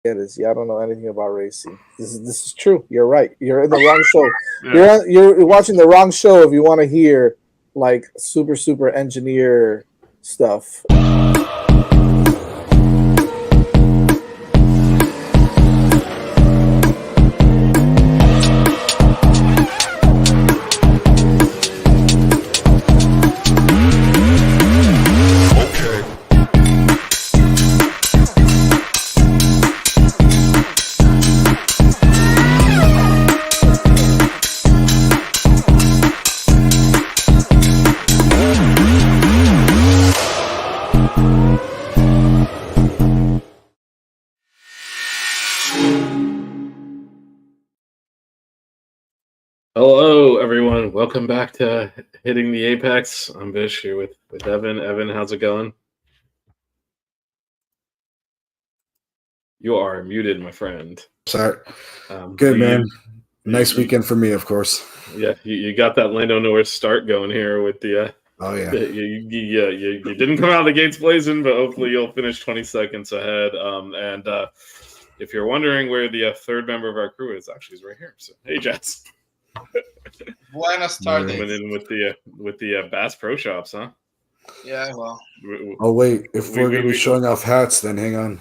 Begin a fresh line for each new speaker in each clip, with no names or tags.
get is y'all don't know anything about racing. This is true. You're right. You're in the wrong show.
Yeah.
You're watching the wrong show if you want to hear like super engineer stuff.
Hello, everyone. Welcome back to Hitting the Apex. I'm Vish here with Evan. Evan, how's it going? You are muted, my friend.
Sorry. Good, man. Nice weekend for me, of course.
Yeah, you got that Lando Norris start going here with the.
Oh yeah.
You didn't come out of the gates blazing, but hopefully you'll finish 20 seconds ahead. And if you're wondering where the third member of our crew is, actually he's right here. So hey, Jets.
Buenas tardes.
Coming in with the Bass Pro Shops, huh?
Yeah, well.
Oh wait, if we're gonna be showing off hats, then hang on.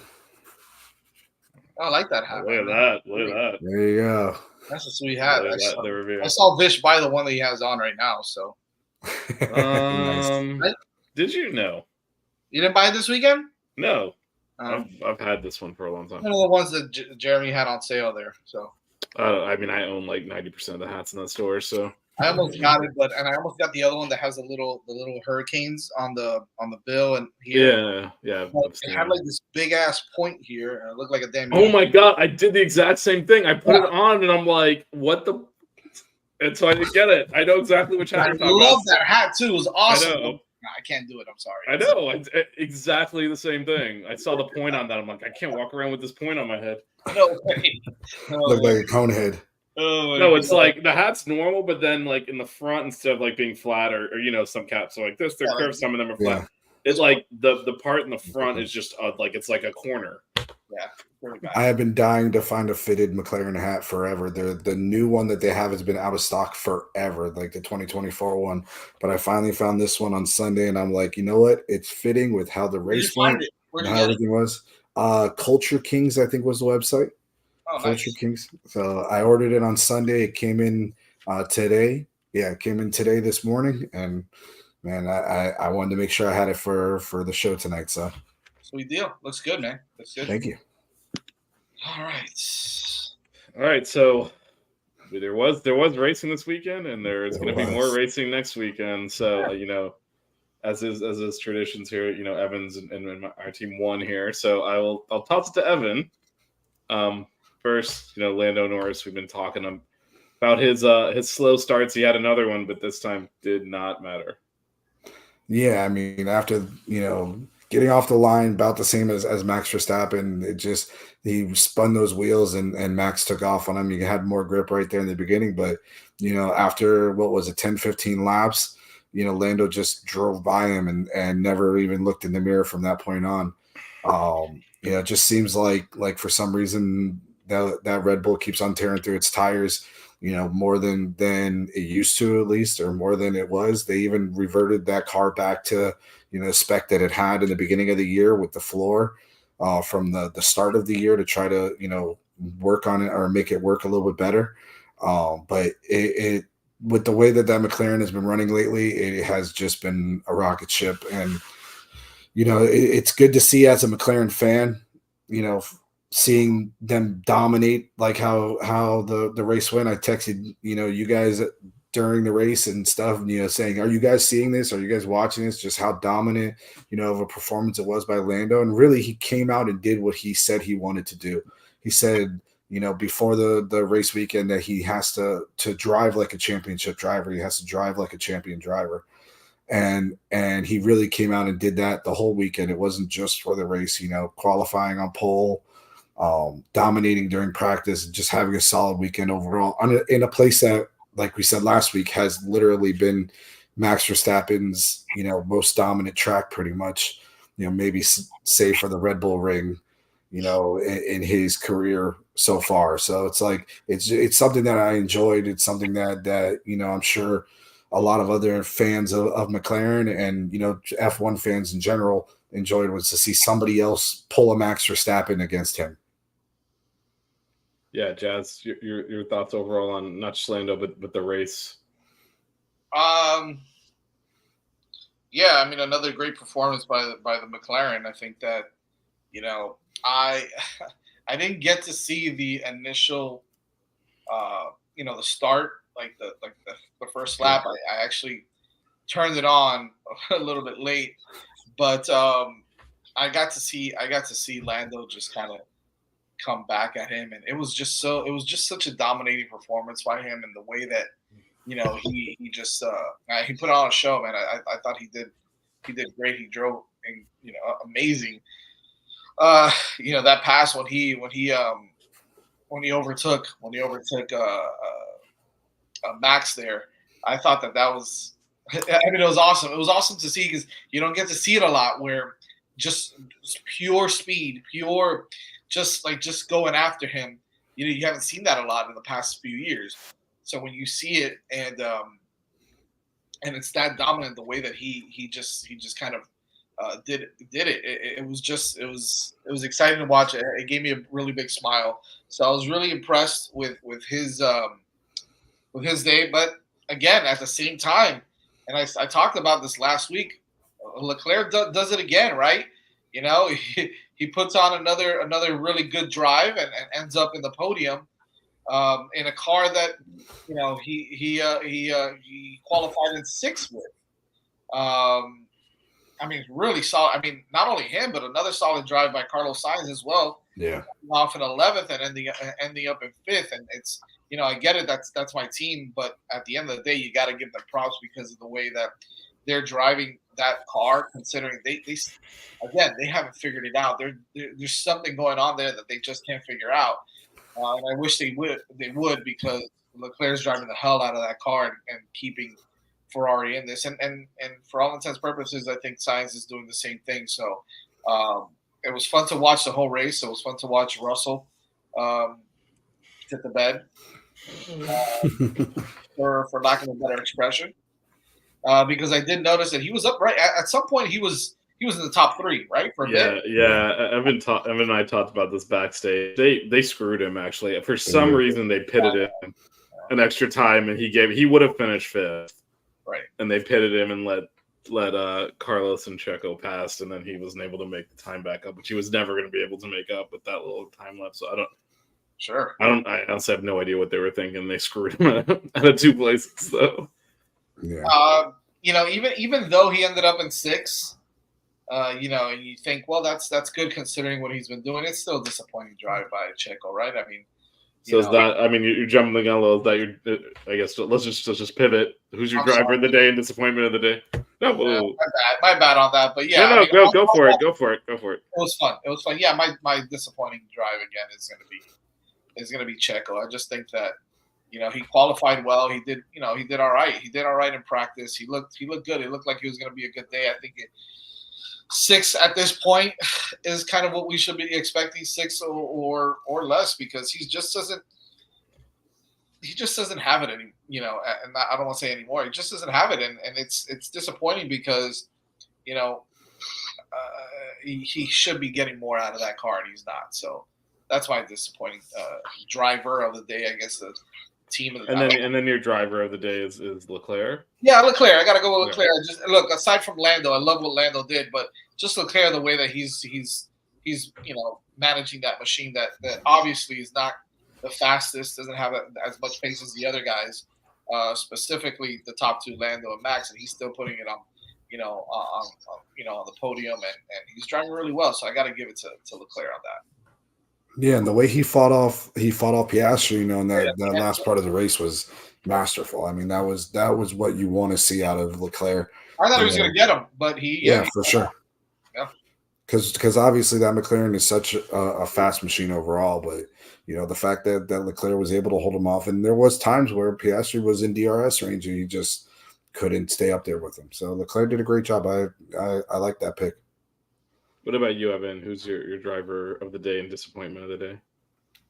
I like that hat.
Look at that! Look at that!
There you go.
That's a sweet hat.
I
saw Vish buy the one that he has on right now. So.
Nice.
Did you know?
You didn't buy it this weekend?
No. I've had this one for a long time.
One of the ones that Jeremy had on sale there. So.
I mean, I own like 90% of the hats in that store, so
I almost got it, and I almost got the other one that has the little hurricanes on the bill and here.
Yeah.
It had like this big ass point here, and it looked like a damn.
Oh my god! I did the exact same thing. I put it on, and I'm like, "What the?" And so I didn't get it. I know exactly which hat.
I love that hat too. It was awesome.
I know.
I can't do it. I'm sorry.
I know. Exactly the same thing. I saw the point on that. I'm like, I can't walk around with this point on my head.
No way.
Look like a cone head.
No, it's like the hat's normal, but then like in the front, instead of like being flat or some caps are like this, they're curved. Some of them are flat.
Yeah.
It's like the part in the front is just like it's like a corner.
Yeah.
I have been dying to find a fitted McLaren hat forever. The new one that they have has been out of stock forever, like the 2024 one. But I finally found this one on Sunday, and I'm like, you know what? It's fitting with how the race went and how everything was. Culture Kings, I think, was the website.
Oh,
Culture
nice.
Kings. So I ordered it on Sunday. It came in today. Yeah, it came in today this morning, and man, I wanted to make sure I had it for the show tonight. So
sweet deal. Looks good, man. Looks good.
Thank you.
All
right. So there was racing this weekend, and there's going to be more racing next weekend. So as is traditions here, Evans and our team won here. So I'll toss it to Evan. First, Lando Norris. We've been talking about his slow starts. He had another one, but this time did not matter.
Yeah, I mean, after getting off the line about the same as Max Verstappen, he spun those wheels and Max took off on him. You had more grip right there in the beginning, but after what was it, 10, 15 laps, Lando just drove by him and never even looked in the mirror from that point on. It just seems like for some reason that Red Bull keeps on tearing through its tires, more than it used to, at least, or more than it was. They even reverted that car back to, the spec that it had in the beginning of the year with the floor from the start of the year to try to, work on it or make it work a little bit better. But it with the way that McLaren has been running lately, it has just been a rocket ship. And, it's good to see as a McLaren fan, seeing them dominate like how the race went. I texted, you guys during the race and stuff, saying, are you guys seeing this? Are you guys watching this? Just how dominant, of a performance it was by Lando. And really, he came out and did what he said he wanted to do. He said, before the race weekend that he has to drive like a championship driver. He has to drive like a champion driver. And he really came out and did that the whole weekend. It wasn't just for the race, qualifying on pole, dominating during practice, just having a solid weekend overall in a place that, like we said last week, has literally been Max Verstappen's, most dominant track pretty much, maybe save for the Red Bull Ring, in his career so far. So it's like it's something that I enjoyed. It's something that I'm sure a lot of other fans of McLaren and F1 fans in general enjoyed, was to see somebody else pull a Max Verstappen against him.
Yeah, Jazz, your thoughts overall on not just Lando but the race?
Yeah, I mean, another great performance by the McLaren. I think that I I didn't get to see the initial the start, like the first lap. I actually turned it on a little bit late, but I got to see Lando just kind of come back at him, and it was just such a dominating performance by him, and the way that he just he put on a show, man. I thought he did great. He drove amazing. That pass when he overtook Max there, I thought that was. I mean, it was awesome. It was awesome to see, because you don't get to see it a lot, where just pure speed, just going after him. You haven't seen that a lot in the past few years. So when you see it, and it's that dominant, the way that he just kind of did it, it was exciting to watch. It gave me a really big smile. So I was really impressed with his day. But again, at the same time, and I talked about this last week, Leclerc does it again, right? He puts on another really good drive and ends up in the podium in a car that he qualified in sixth with. I mean, really solid. I mean, not only him, but another solid drive by Carlos Sainz as well.
Yeah,
off in 11th and ending up in 5th, and it's I get it. That's my team, but at the end of the day, you got to give them props because of the way that they're driving that car. Considering they haven't figured it out. There's something going on there that they just can't figure out, and I wish they would because Leclerc's driving the hell out of that car and keeping Ferrari in this, and for all intents and purposes, I think Sainz is doing the same thing. So it was fun to watch the whole race. It was fun to watch Russell hit the bed, for lack of a better expression, because I did notice that he was up right at some point. He was in the top 3, right? For a bit.
Yeah. Evan and I talked about this backstage. They screwed him, actually. For some reason, they pitted him an extra time, and he would have finished 5th.
Right. And
they pitted him and let Carlos and Checo pass, and then he wasn't able to make the time back up, which he was never going to be able to make up with that little time left. So I honestly have no idea what they were thinking. They screwed him out of 2 places, though.
Yeah.
Even though he ended up in 6th, and you think, well, that's good considering what he's been doing. It's still a disappointing drive by Checo, right? I mean.
So is that? I mean, you're jumping the gun a little. Is that I guess let's just pivot. Who's your driver of the day and disappointment of the day? No,
my bad on that. But yeah,
go for it. It
was fun. Yeah, my disappointing drive again is gonna be Checo. I just think that he qualified well. He did all right. He did all right in practice. He looked good. It looked like it was gonna be a good day. I think 6 at this point is kind of what we should be expecting, 6 or less, because he just doesn't have it any, and I don't want to say anymore. He just doesn't have it, and it's disappointing because he should be getting more out of that car, and he's not. So that's my disappointing driver of the day, I guess. The team of the
and then your driver of the day is Leclerc.
Yeah, Leclerc. I gotta go with Leclerc. Just look, aside from Lando, I love what Lando did, but just Leclerc, the way that he's managing that machine that obviously is not the fastest, doesn't have as much pace as the other guys, specifically the top 2, Lando and Max, and he's still putting it on the podium, and he's driving really well. So I got to give it to Leclerc on that.
Yeah, and the way he fought off Piastri, in that last part of the race was masterful. I mean, that was what you want to see out of Leclerc.
I thought he was going to get him, but he
for sure.
Yeah,
because obviously that McLaren is such a fast machine overall, but the fact that Leclerc was able to hold him off, and there was times where Piastri was in DRS range and he just couldn't stay up there with him. So Leclerc did a great job. I like that pick.
What about you, Evan? Who's your driver of the day and disappointment of the day?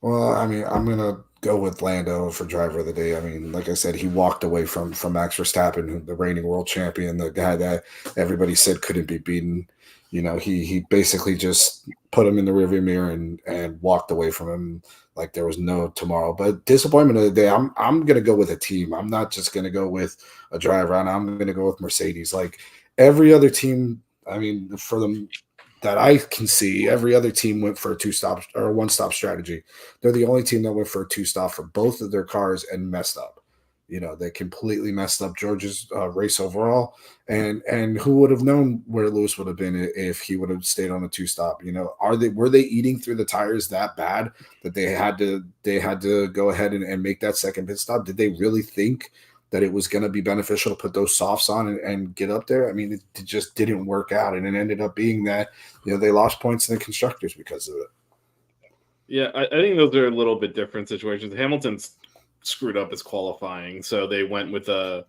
Well, I mean, I'm gonna go with Lando for driver of the day. I mean, like I said, he walked away from Max Verstappen, the reigning world champion, the guy that everybody said couldn't be beaten. He basically just put him in the rearview mirror and walked away from him like there was no tomorrow. But disappointment of the day, I'm gonna go with a team. I'm not just gonna go with a driver, and I'm gonna go with Mercedes. Like every other team, I mean, for them that I can see, every other team went for a two-stop or one-stop strategy. They're the only team that went for a two-stop for both of their cars and messed up. They completely messed up George's race overall, and who would have known where Lewis would have been if he would have stayed on a two-stop? Were they eating through the tires that bad that they had to go ahead and make that second pit stop? Did they really think that it was going to be beneficial to put those softs on and get up there? I mean, it just didn't work out, and it ended up being that they lost points in the constructors because of it.
Yeah, I think those are a little bit different situations. Hamilton's screwed up his qualifying, so they went with a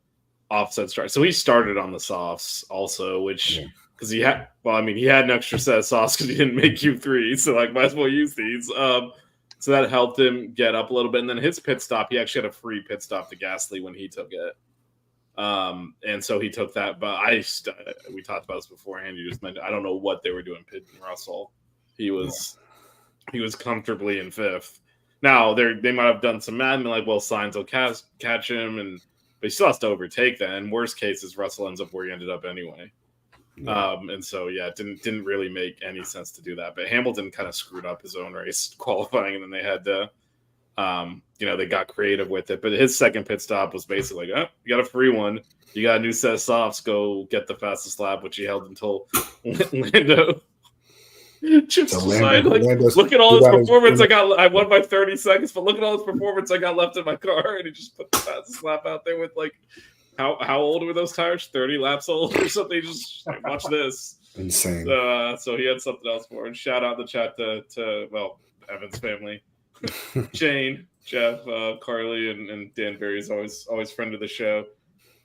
offset start. So he started on the softs also, which because he had an extra set of softs because he didn't make Q3, so might as well use these. So that helped him get up a little bit. And then his pit stop, he actually had a free pit stop to Gasly when he took it. And so he took that. But we talked about this beforehand. You just mentioned, I don't know what they were doing pitting Russell. He was comfortably in fifth. Now, they might have done some madmen, Sainz will catch him, but he still has to overtake that. And worst case is Russell ends up where he ended up anyway. And so, it didn't really make any sense to do that. But Hamilton kind of screwed up his own race qualifying, and then they had to, they got creative with it. But his second pit stop was basically you got a free one. You got a new set of softs. Go get the fastest lap, which he held until Lando chips aside. Look at all his performance. I won by 30 seconds, but look at all his performance I got left in my car, and he just put the fastest lap out there with How old were those tires? 30 laps old or something? Just watch this.
Insane.
So he had something else for it. Shout out in the chat to Evan's family. Jane, Jeff, Carly, and Dan Berry's always friend of the show.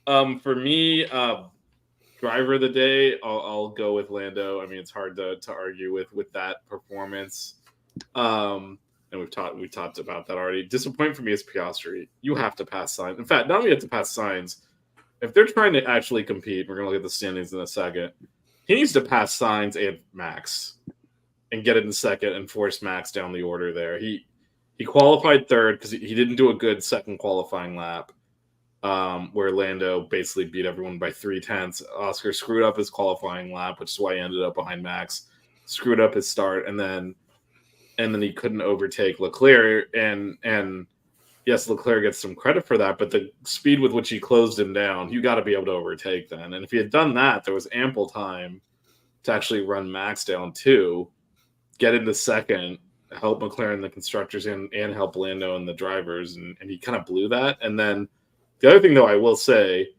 For me, driver of the day, I'll go with Lando. I mean, it's hard to argue with that performance. And we've talked about that already. Disappointment for me is Piastri. You have to pass Sainz. In fact, not only have to pass Sainz, if they're trying to actually compete, we're going to look at the standings in a second. He needs to pass Sainz and Max and get it in second and force Max down the order there. He qualified third because he didn't do a good second qualifying lap where Lando basically beat everyone by 0.3. Oscar screwed up his qualifying lap, which is why he ended up behind Max. Screwed up his start, and then he couldn't overtake Leclerc. And yes, Leclerc gets some credit for that, but the speed with which he closed him down, you got to be able to overtake then. And if he had done that, there was ample time to actually run Max down too, get into second, help McLaren, the constructors, and help Lando and the drivers. And he kind of blew that. And then the other thing, though, I will say,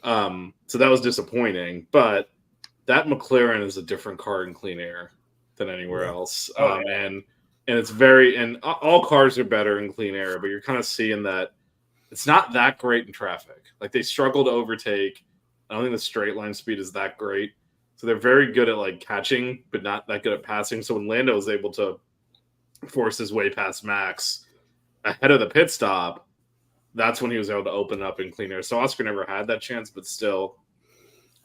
so that was disappointing, but that McLaren is a different car in clean air than anywhere else. And it's and all cars are better in clean air, but you're kind of seeing that it's not that great in traffic. They struggle to overtake. I don't think the straight line speed is that great. So they're very good at catching, but not that good at passing. So when Lando was able to force his way past Max ahead of the pit stop, that's when he was able to open up in clean air. So Oscar never had that chance, but still,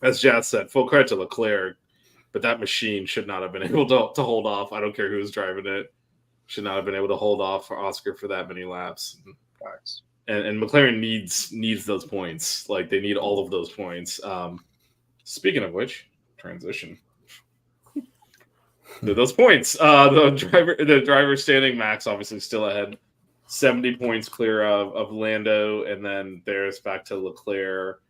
as Jazz said, full credit to Leclerc, but that machine should not have been able to hold off. I don't care who was driving it. Should not have been able to hold off for Oscar for that many laps. And McLaren needs those points. They need all of those points. Speaking of which, transition. Those points. The driver standing, Max obviously still ahead. 70 points clear of Lando, and then there's back to Leclerc.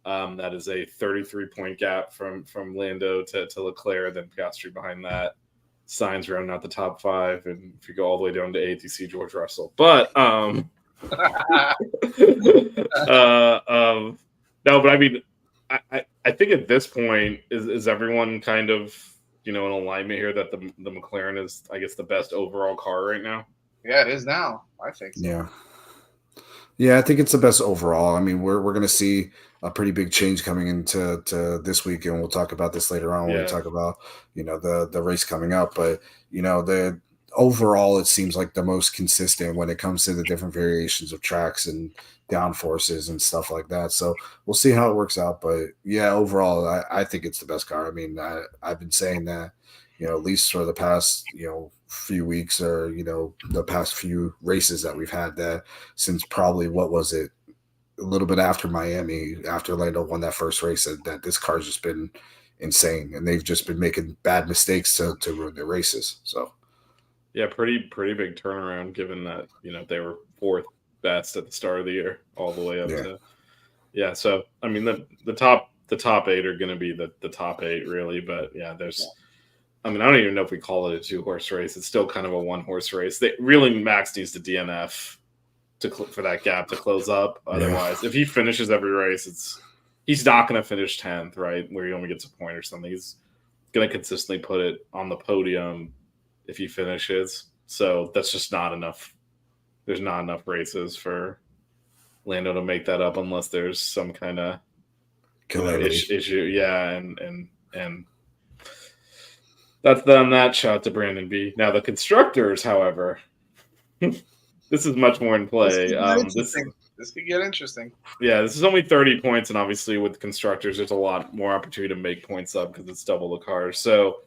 That is a 33-point gap from Lando to Leclerc, then Piastri behind that. Sainz rounding out the top 5, and if you go all the way down to 8th, you see George Russell. But no, but I mean, I think at this point is everyone kind of in alignment here that the McLaren is, I guess, the best overall car right now.
Yeah, it is now. I think so.
Yeah, I think it's the best overall. I mean, we're going to see a pretty big change coming into this week, and we'll talk about this later on when we
Yeah.
talk about the race coming up. But the overall, it seems like the most consistent when it comes to the different variations of tracks and downforces and stuff like that. So we'll see how it works out. But yeah, overall, I think it's the best car. I mean, I've been saying that at least for the past few weeks or the past few races that we've had that since probably what was it a little bit after Miami, after Lando won that first race, that this car's just been insane, and they've just been making bad mistakes to ruin their races. So
Yeah, pretty big turnaround given that they were fourth best at the start of the year, all the way up
yeah,
to So I mean the top eight are going to be the top eight really, but yeah, there's. I mean, I don't even know if we call it a 2-horse race. It's still kind of a 1-horse race. Max needs to DNF for that gap to close up. Otherwise, if he finishes every race, he's not going to finish 10th, right? Where he only gets a point or something. He's going to consistently put it on the podium if he finishes. So that's just not enough. There's not enough races for Lando to make that up unless there's some kind of issue. Yeah, and that's done that. Shout out to Brandon B. Now the constructors, however, this is much more in play.
This could get interesting.
Yeah, this is only 30 points, and obviously with constructors, there's a lot more opportunity to make points up because it's double the cars. So,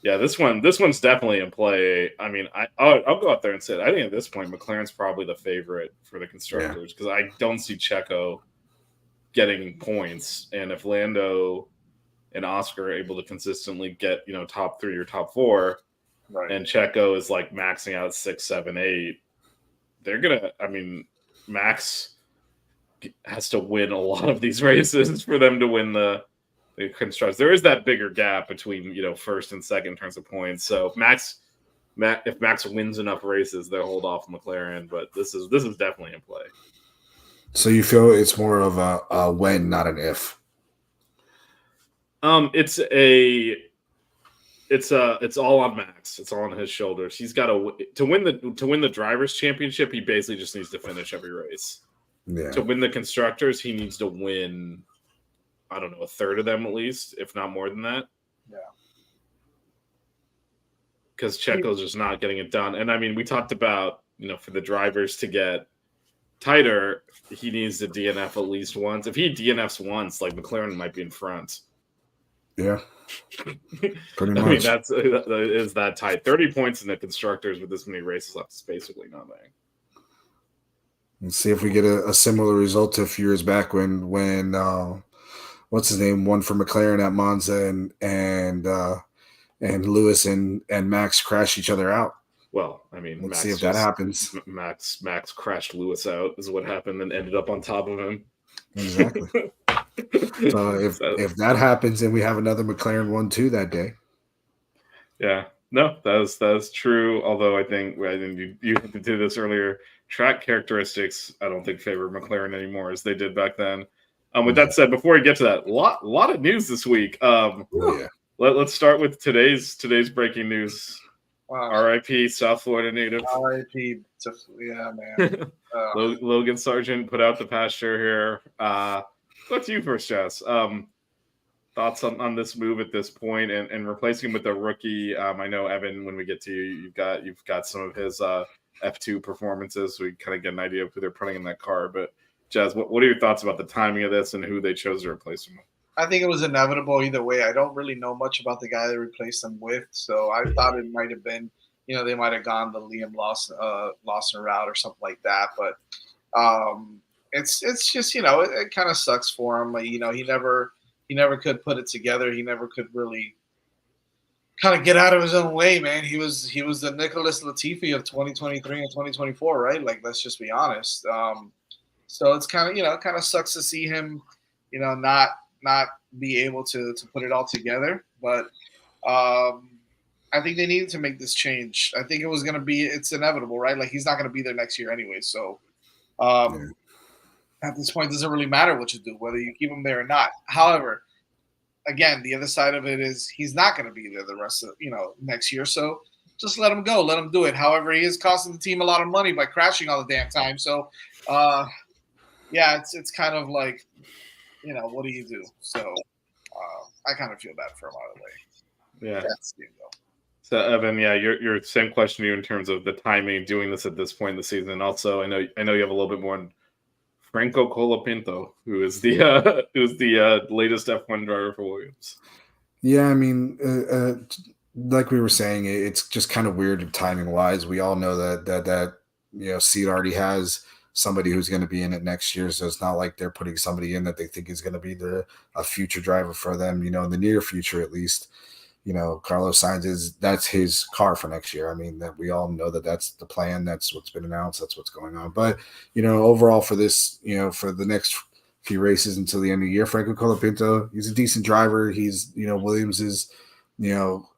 yeah, this one's definitely in play. I mean, I'll go out there and say I think at this point McLaren's probably the favorite for the constructors because I don't see Checo getting points, and if Lando and Oscar are able to consistently get top 3 or top 4, right, and Checo is like maxing out 6, 7, 8, they're gonna. I mean, Max has to win a lot of these races for them to win the constructors. There is that bigger gap between first and second in terms of points. So if Max wins enough races, they'll hold off McLaren. But this is definitely in play.
So you feel it's more of a when, not an if.
It's all on Max. It's all on his shoulders. He's got to win the drivers' championship. He basically just needs to finish every race.
Yeah.
To win the constructors, he needs to win. I don't know, a third of them at least, if not more than that.
Yeah.
Because Checo's just not getting it done. And I mean, we talked about for the drivers to get tighter, he needs to DNF at least once. If he DNFs once, like McLaren might be in front.
Yeah, pretty much.
I mean, that is that tight. 30 points in the constructors with this many races left is basically nothing.
Let's see if we get a similar result to a few years back when what's his name won for McLaren at Monza and Lewis and Max crash each other out.
Well, I mean,
let's see if that happens.
Max crashed Lewis out is what happened and ended up on top of him.
Exactly. So if that happens, then we have another McLaren 1-2 that day.
Yeah, no, that's true. Although I think you did this earlier. Track characteristics, I don't think favor McLaren anymore as they did back then. With that said, before we get to that, lot of news this week. Let's start with today's breaking news. Wow. R.I.P. South Florida native.
R.I.P. Yeah, man.
Logan Sargent put out the pasture here. What's you first, Jess? Thoughts on this move at this point and replacing him with a rookie? I know Evan. When we get to you, you've got some of his F2 performances, so we kind of get an idea of who they're putting in that car. But Jazz, what are your thoughts about the timing of this and who they chose to replace him with?
I think it was inevitable either way. I don't really know much about the guy they replaced him with, so I thought it might have been, they might have gone the Liam Lawson route or something like that. But it's just it kind of sucks for him. He never could put it together. He never could really kind of get out of his own way, man. He was the Nicholas Latifi of 2023 and 2024, right? Like, let's just be honest. So it's kind of sucks to see him, not be able to put it all together. But I think they needed to make this change. I think it's inevitable, right? Like, he's not going to be there next year anyway. So at this point, it doesn't really matter what you do, whether you keep him there or not. However, again, the other side of it is he's not going to be there the rest of, next year. So just let him go. Let him do it. However, he is costing the team a lot of money by crashing all the damn time. So, yeah, it's kind of like, what do you do? So, I kind of feel bad for him out of the way.
Yeah.
That's the game, though.
So Evan, yeah, your same question to you in terms of the timing, doing this at this point in the season. And also, I know you have a little bit more on Franco Colapinto, who is the latest F1 driver for Williams.
Yeah, I mean, like we were saying, it's just kind of weird timing wise. We all know that seat already has somebody who's going to be in it next year, so it's not like they're putting somebody in that they think is going to be a future driver for them, in the near future at least. Carlos Sainz that's his car for next year. I mean, that we all know that's the plan. That's what's been announced. That's what's going on. But, overall for this, for the next few races until the end of the year, Franco Colapinto, he's a decent driver. He's, Williams's,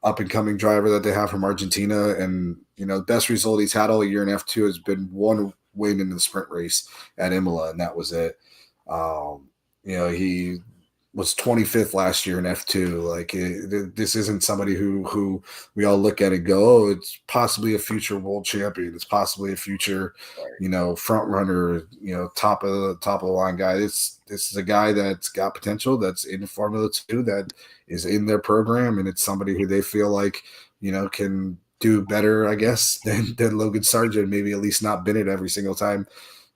up and coming driver that they have from Argentina. And, the best result he's had all year in F2 has been one win in the sprint race at Imola. And that was it. He was 25th last year in F2. Like this isn't somebody who we all look at and go, oh, it's possibly a future world champion. It's possibly a future, front runner, top of the line guy. This is a guy that's got potential, that's in Formula 2, that is in their program, and it's somebody who they feel like, can do better, I guess, than Logan Sargent, maybe at least not bin it every single time,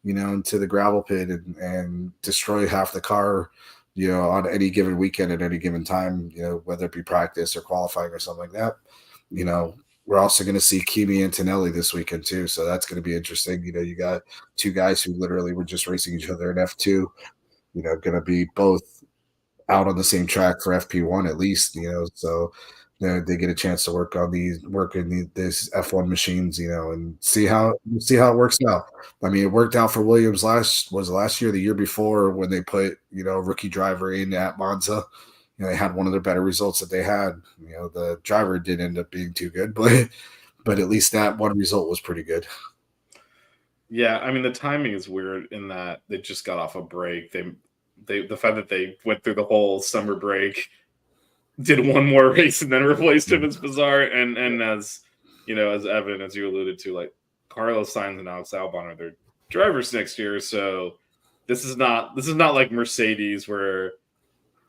into the gravel pit and destroy half the car, on any given weekend at any given time, whether it be practice or qualifying or something like that. We're also going to see Kimi Antonelli this weekend too. So that's going to be interesting. You got two guys who literally were just racing each other in F2, going to be both out on the same track for FP1 at least, so they get a chance to work in these F1 machines, and see how it works out. I mean, it worked out for Williams last year, the year before, when they put, a rookie driver in at Monza. They had one of the better results that they had. The driver did end up being too good, but at least that one result was pretty good.
Yeah, I mean, the timing is weird in that they just got off a break. The fact that they went through the whole summer break, did one more race and then replaced him is bizarre. And as as Evan, as you alluded to, like Carlos Sainz and Alex Albon are their drivers next year. So this is not like Mercedes where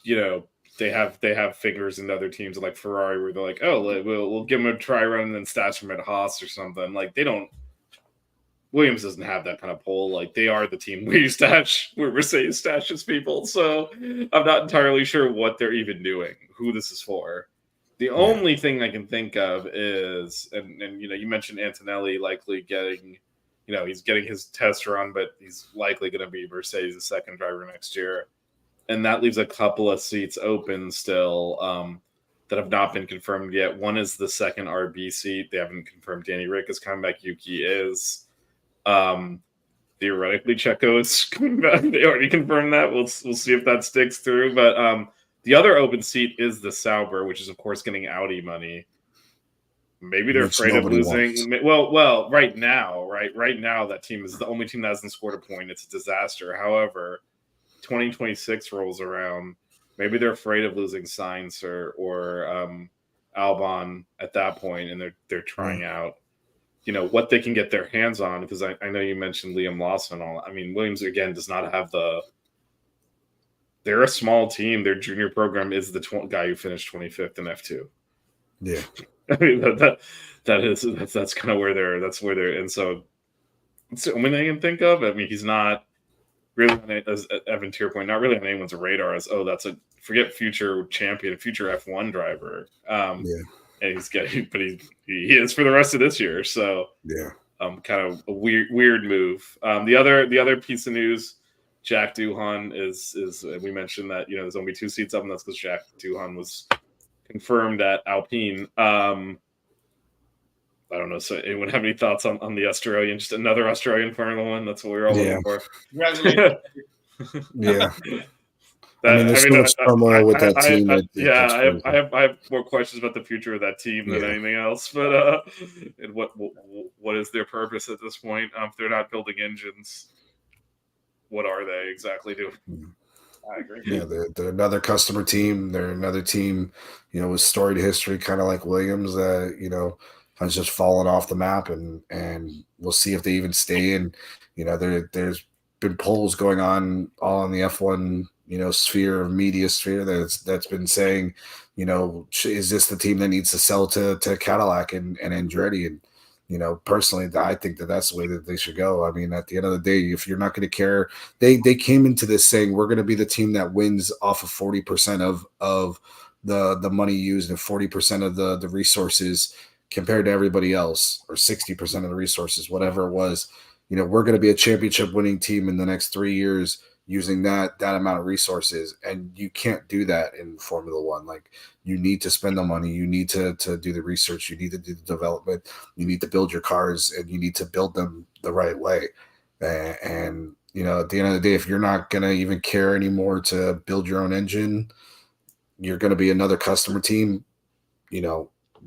they have fingers in other teams like Ferrari where they're like, oh, we'll give them a try run and then stash them at Haas or something. Like Williams doesn't have that kind of pull. Like they are the team where Mercedes stashes people. So I'm not entirely sure what they're even doing, who this is for. The only thing I can think of is, and you mentioned Antonelli likely getting, he's getting his test run, but he's likely going to be Mercedes' second driver next year. And that leaves a couple of seats open still that have not been confirmed yet. One is the second RB seat. They haven't confirmed Danny Rick is coming back. Yuki is. Theoretically, Checo is coming back. They already confirmed that. We'll see if that sticks through. But the other open seat is the Sauber, which is of course getting Audi money. Maybe they're afraid of losing. Well, right now, that team is the only team that hasn't scored a point. It's a disaster. However, 2026 rolls around. Maybe they're afraid of losing Sainz or Albon at that point, and they're trying out what they can get their hands on, because I know you mentioned Liam Lawson. I mean, Williams again does not have they're a small team. Their junior program is the guy who finished 25th in F2.
Yeah.
I mean, that's kind of where they're, and so it's the only thing I can think of. I mean, he's not really, as Evan to your point, not really on anyone's radar as, that's forget future champion, future F1 driver. And he's getting, but he is for the rest of this year. So kind of a weird move. The other piece of news, Jack Doohan is we mentioned that there's only 2 seats up, and that's because Jack Doohan was confirmed at Alpine. I don't know. So anyone have any thoughts on the Australian? Just another Australian Formula One. That's what we're all looking for.
Congratulations.
Yeah. There's so much turmoil with that team.
I have more questions about the future of that team than anything else. But and what is their purpose at this point? If they're not building engines, what are they exactly doing? I agree.
Yeah, they're another customer team. They're another team, with storied history, kind of like Williams. has just fallen off the map, and we'll see if they even stay in. There's been polls going on all in the F1 media sphere that's been saying, is this the team that needs to sell to Cadillac and Andretti? And personally, I think that's the way that they should go. I mean, at the end of the day, if you're not going to care, they came into this saying we're going to be the team that wins off of 40% of the money used and 40% of the resources compared to everybody else, or 60% of the resources, whatever it was. We're going to be a championship winning team in the next 3 years using that amount of resources. And you can't do that in Formula One. Like, you need to spend the money. You need to do the research. You need to do the development. You need to build your cars, and you need to build them the right way. And at the end of the day, if you're not going to even care anymore to build your own engine, you're going to be another customer team.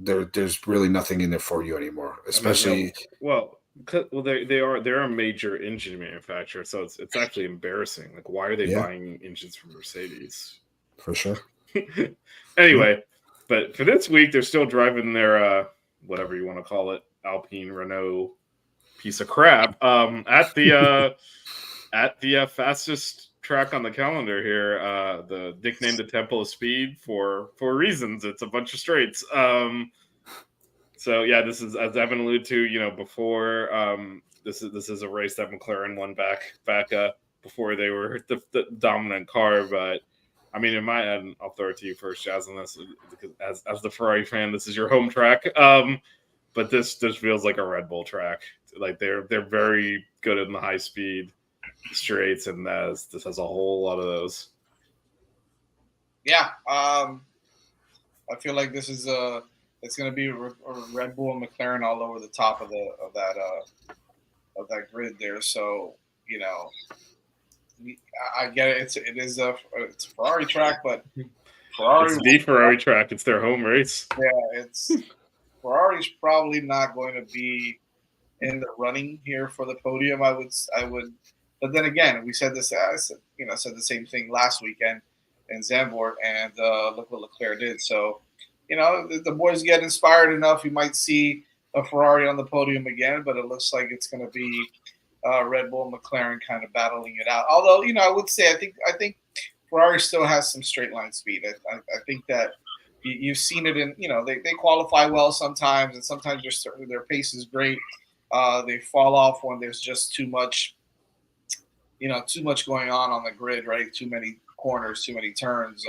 There's really nothing in there for you anymore, especially.
They're a major engine manufacturer, so it's actually embarrassing. Like, why are they buying engines from Mercedes?
For sure.
Anyway, but for this week, they're still driving their whatever you want to call it, Alpine Renault piece of crap at the fastest track on the calendar here. The nicknamed the Temple of Speed for reasons. It's a bunch of straights. So yeah, this is, as Evan alluded to, before this is a race that McLaren won back before they were the dominant car. But I mean, in my end, I'll throw it to you first, Jazz, on this, because as the Ferrari fan, this is your home track. But this feels like a Red Bull track. Like, they're very good in the high speed straights, and this has a whole lot of those.
Yeah, I feel like this is it's going to be a Red Bull and McLaren all over the top of that grid there. So I get it. It's a Ferrari track, but
It's the Ferrari track. It's their home race.
Yeah, Ferrari's probably not going to be in the running here for the podium. I would, but then again, we said this. Said the same thing last weekend in Zandvoort, and look what Leclerc did. So, the boys get inspired enough. You might see a Ferrari on the podium again, but it looks like it's going to be Red Bull and McLaren kind of battling it out. Although, I would say I think Ferrari still has some straight line speed. I think that you've seen it in, they qualify well sometimes, and sometimes their pace is great. They fall off when there's just too much going on the grid, right? Too many corners, too many turns.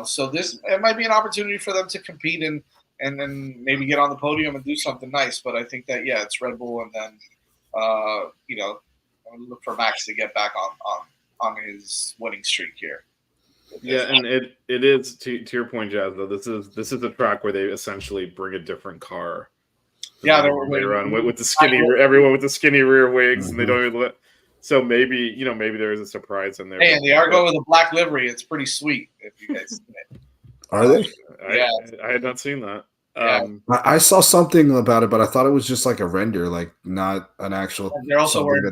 So it might be an opportunity for them to compete and then maybe get on the podium and do something nice. But I think that, it's Red Bull, and then look for Max to get back on his winning streak here.
Yeah, and it is to your point, Jazz. Though this is a track where they essentially bring a different car.
Yeah,
they run with the skinny, everyone with the skinny rear wigs, and they don't even let. So maybe there is a surprise in there.
Hey, and they are going with a black livery. It's pretty sweet if you guys see it.
Are they?
I had not seen that.
Yeah.
I saw something about it, but I thought it was just like a render, like not an actual.
And they're also wearing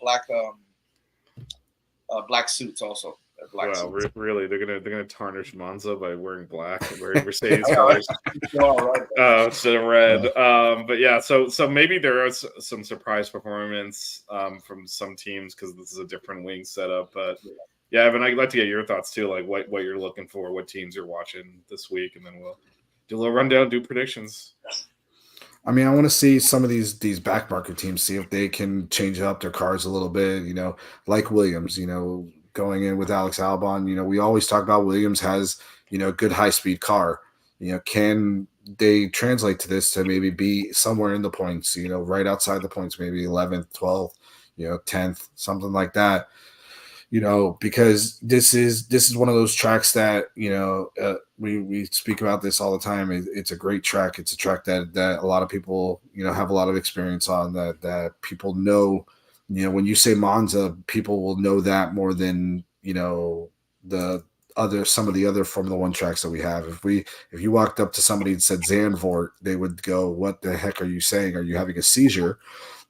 black suits also. Black suits.
Really? They're gonna tarnish Monza by wearing black, wearing Mercedes colors instead of red. But yeah, so maybe there is some surprise performance from some teams because this is a different wing setup. But yeah, Evan, I'd like to get your thoughts too, like what you're looking for, what teams you're watching this week, and then we'll do a little rundown, do predictions.
I mean, I want to see some of these back market teams, see if they can change up their cars a little bit, like Williams, going in with Alex Albon. We always talk about Williams has, good high-speed car. Can they translate to this to maybe be somewhere in the points, right outside the points, maybe 11th, 12th, 10th, something like that. Because this is one of those tracks that, we speak about this all the time. It's a great track. It's a track that a lot of people, have a lot of experience on, that people know. When you say Monza, people will know that more than, some of the other Formula One tracks that we have. If you walked up to somebody and said Zandvoort, they would go, "What the heck are you saying? Are you having a seizure?"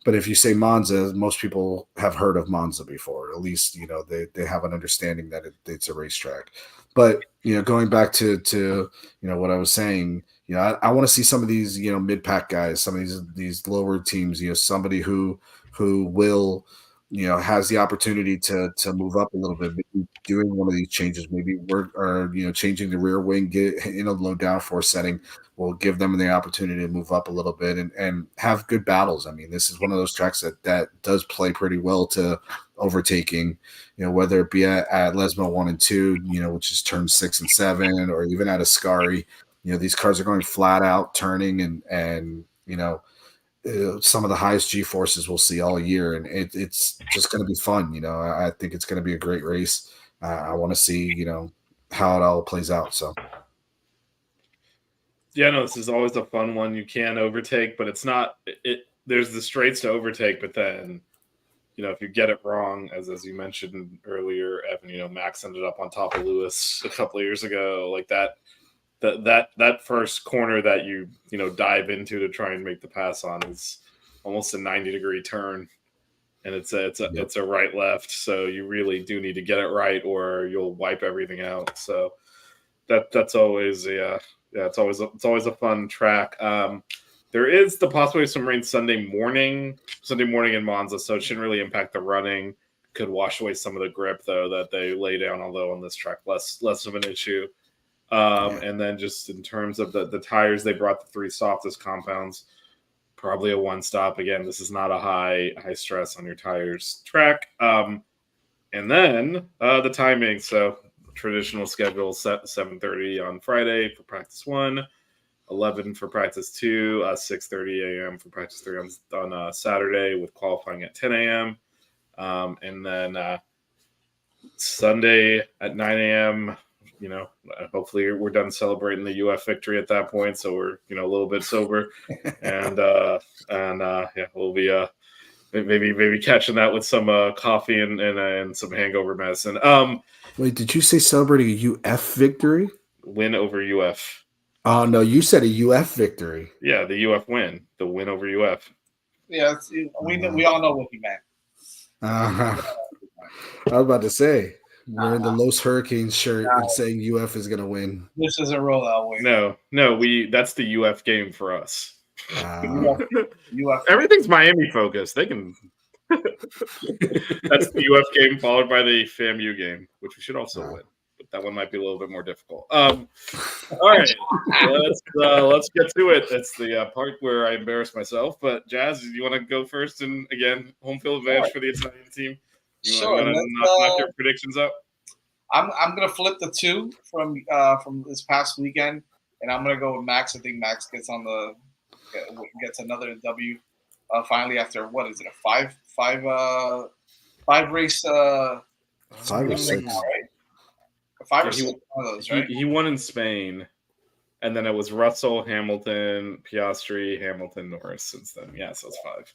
But if you say Monza, most people have heard of Monza before. At least they have an understanding that it's a racetrack. But going back to what I was saying, I want to see some of these mid pack guys, some of these lower teams, somebody who will has the opportunity to move up a little bit, maybe doing one of these changes, maybe work or changing the rear wing, get in a low downforce setting will give them the opportunity to move up a little bit and have good battles. I mean, this is one of those tracks that does play pretty well to overtaking, whether it be at Lesmo 1 and 2, which is turn 6 and 7, or even at Ascari. These cars are going flat out turning and some of the highest G forces we'll see all year, and it's just going to be fun. I think it's going to be a great race. I want to see how it all plays out. So
yeah, no, this is always a fun one. You can overtake, but it's not. There's the straights to overtake, but then if you get it wrong, as you mentioned earlier, Evan, Max ended up on top of Lewis a couple of years ago, like that. That first corner that you dive into to try and make the pass on is almost a 90-degree turn, and it's a right left. So you really do need to get it right, or you'll wipe everything out. So that's always it's always a fun track. There is the possibility of some rain Sunday morning in Monza, so it shouldn't really impact the running. Could wash away some of the grip though that they lay down, although on this track less of an issue. And then just in terms of the tires, they brought the 3 softest compounds, probably a one stop. Again, this is not a high stress on your tires track. And then the timing. So traditional schedule set 7:30 on Friday for practice 1, 11 for practice 2, 6:30 a.m. for practice 3 on Saturday, with qualifying at 10 a.m. And then Sunday at 9 a.m. Hopefully we're done celebrating the UF victory at that point, so we're a little bit sober, and we'll be maybe catching that with some coffee and some hangover medicine.
Wait, did you say celebrating a UF victory?
Win over UF.
Oh no, you said a UF victory.
Yeah, the UF win, the win over UF.
Yeah, we all know what he meant.
I was about to say. Wearing the Los Hurricanes shirt and saying UF is going to win.
This is a rollout win.
No, that's the UF game for us.
UF.
Everything's Miami focused. They can. That's the UF game followed by the FAMU game, which we should also win. But that one might be a little bit more difficult. All right, let's get to it. That's the part where I embarrass myself. But Jazz, do you want to go first? And again, home field advantage for the Italian team. You want to knock your predictions up?
I'm gonna flip the 2 from this past weekend, and I'm gonna go with Max. I think Max gets another W finally after what is it, a five race
5 or 6
now, right? 5 or 6 one of those, right?
He won in Spain, and then it was Russell, Hamilton, Piastri, Hamilton, Norris since then. Yeah, so it's 5.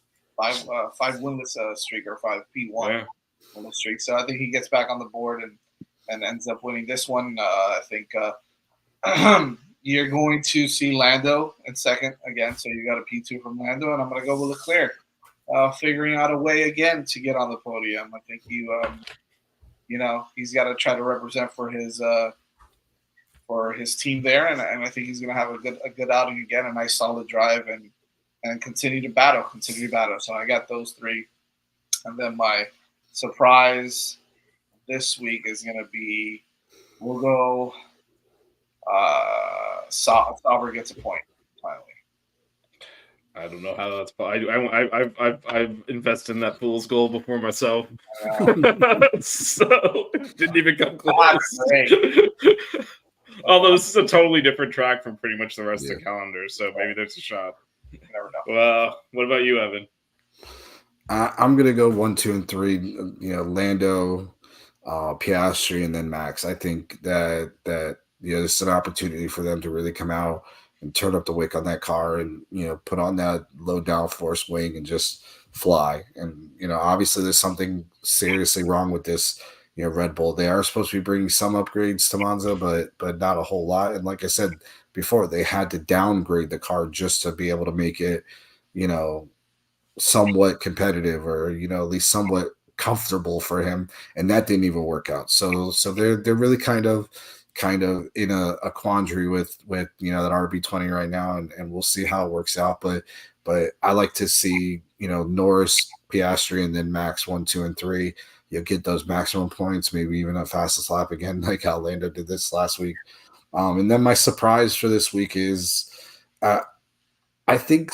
5 winless streak, or 5 P1.
Yeah.
Winless streak. So I think he gets back on the board and ends up winning this one. I think you're going to see Lando in second again. So you got a P2 from Lando, and I'm going to go with Leclerc, figuring out a way again to get on the podium. I think he's got to try to represent for his team there, and I think he's going to have a good outing again, a nice solid drive, and continue to battle. So I got those 3. And then my surprise this week is going to be, we'll go Sauber gets a point, finally.
I don't know how that's I've invested in that fool's goal before myself. So it didn't even come close. Although this is a totally different track from pretty much the rest of the calendar, so maybe there's a shot.
You never know.
Well, what about you, Evan?
I'm gonna go 1, 2, and 3. Lando, Piastri, and then Max. I think that this is an opportunity for them to really come out and turn up the wick on that car, and put on that low downforce wing and just fly. And obviously there's something seriously wrong with this. Red Bull. They are supposed to be bringing some upgrades to Monza, but not a whole lot. And like I said before, they had to downgrade the car just to be able to make it, somewhat competitive, or at least somewhat comfortable for him, and that didn't even work out. So they're really kind of in a quandary with that RB20 right now, and we'll see how it works out. But I like to see Norris, Piastri, and then Max 1, 2, and 3. You'll get those maximum points, maybe even a fastest lap again, like how Lando did this last week. And then my surprise for this week is, I think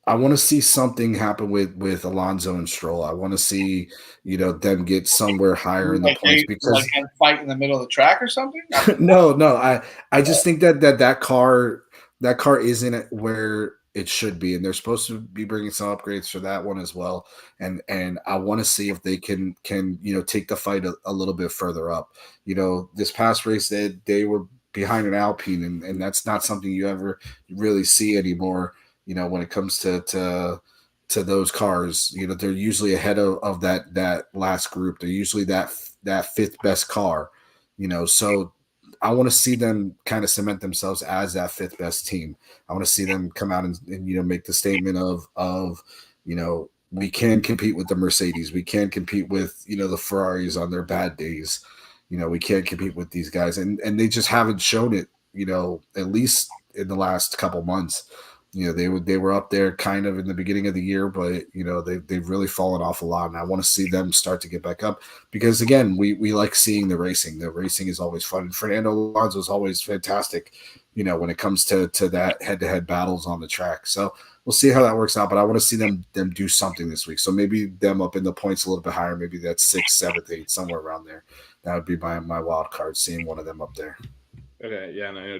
I want to see something happen with Alonso and Stroll. I want to see them get somewhere higher in the points, because
like fight in the middle of the track or something.
no, I just think that car isn't where it should be, and they're supposed to be bringing some upgrades for that one as well. And I want to see if they can take the fight a little bit further up. This past race they were behind an Alpine, and that's not something you ever really see anymore. When it comes to those cars, they're usually ahead of that last group. They're usually that fifth best car. So I want to see them kind of cement themselves as that fifth best team. I want to see them come out and make the statement of we can compete with the Mercedes. We can compete with the Ferraris on their bad days. We can't compete with these guys, and they just haven't shown it. At least in the last couple months. They were up there kind of in the beginning of the year, but they've really fallen off a lot, and I want to see them start to get back up, because again, we like seeing the racing. The racing is always fun. Fernando Alonso is always fantastic, when it comes to that head-to-head battles on the track. So we'll see how that works out, but I want to see them do something this week. So maybe them up in the points a little bit higher, maybe that's 6th, 7th, 8th, somewhere around there. That would be my wild card, seeing one of them up there.
Okay, yeah, and I know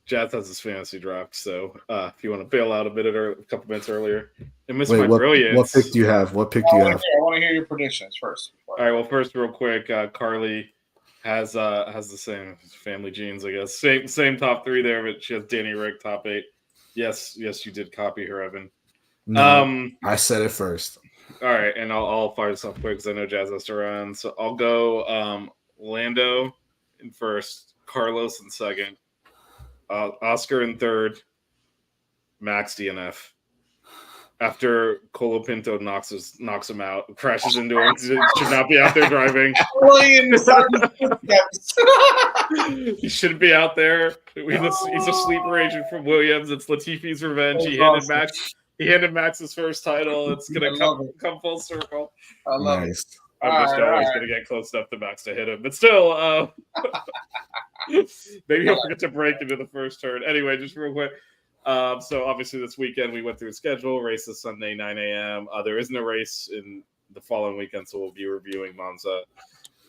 Jazz has his fantasy draft, so if you want to bail out a couple minutes earlier, and miss my brilliance.
What pick do you have? I
want to hear your predictions first.
All right, well, first, real quick, Carly has the same family genes, I guess. Same top 3 there, but she has Danny Rick top 8. Yes, you did copy her, Evan.
No, I said it first.
All right, and I'll fire this off quick because I know Jazz has to run. So I'll go Lando in first, Carlos in second. Oscar in third, Max DNF. After Colapinto knocks him out, crashes into him, should not be out there driving. He shouldn't be out there. He's a sleeper agent from Williams. It's Latifi's revenge. He handed Max his first title. It's gonna come full circle.
I love it.
I'm just always going to get close enough to Max to hit him. But still, maybe he'll forget to break into the first turn. Anyway, just real quick. So obviously this weekend we went through the schedule. Race this Sunday, 9 a.m. There isn't a race in the following weekend, so we'll be reviewing Monza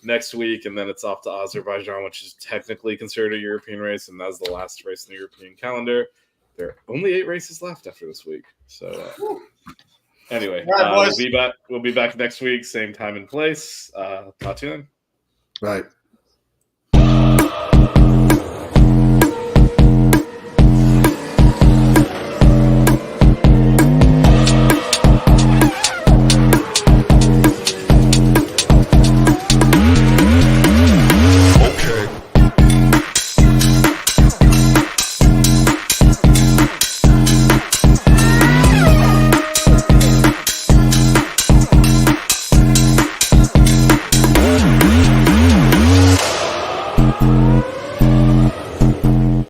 next week. And then it's off to Azerbaijan, which is technically considered a European race. And that's the last race in the European calendar. There are only 8 races left after this week. So... Anyway, right, we'll be back next week, same time and place. Talk to you then.
Right.